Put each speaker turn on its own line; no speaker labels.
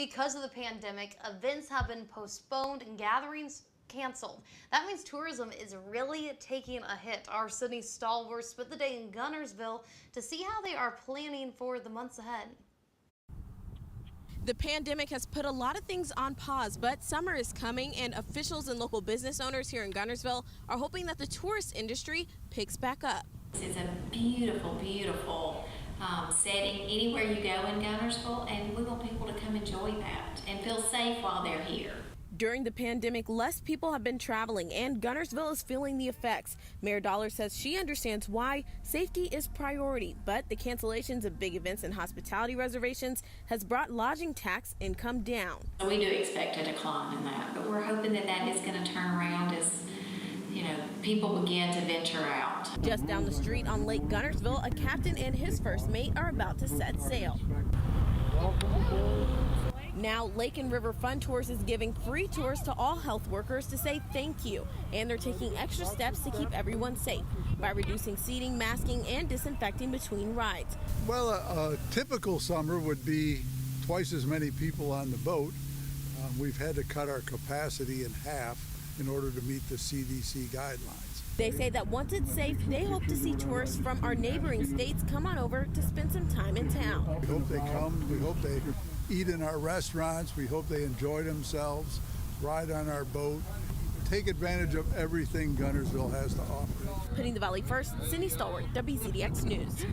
Because of the pandemic, events have been postponed and gatherings canceled. That means tourism is really taking a hit. Our Sydney stalwarts spent the day in Guntersville to see how they are planning for the months ahead.
The pandemic has put a lot of things on pause, but summer is coming and officials and local business owners here in Guntersville are hoping that the tourist industry picks back up.
It's a beautiful, beautiful setting anywhere you go in Guntersville, and we want people to come enjoy that and feel safe while they're here.
During the pandemic, less people have been traveling, and Guntersville is feeling the effects. Mayor Dollar says she understands why safety is priority, but the cancellations of big events and hospitality reservations has brought lodging tax income down.
We do expect a decline in that, but we're hoping that that is going to turn around as people begin to venture out.
Just down the street on Lake Guntersville, a captain and his first mate are about to set sail. Now, Lake and River Fun Tours is giving free tours to all health workers to say thank you, and they're taking extra steps to keep everyone safe by reducing seating, masking, and disinfecting between rides.
Well, a typical summer would be twice as many people on the boat. We've had to cut our capacity in half in order to meet the CDC guidelines.
They say that once it's safe, they hope to see tourists from our neighboring states come on over to spend some time in town.
We hope they come. We hope they eat in our restaurants. We hope they enjoy themselves, ride on our boat, take advantage of everything Guntersville has to offer.
Putting the Valley first, Sydney Stalwart, WCDX News.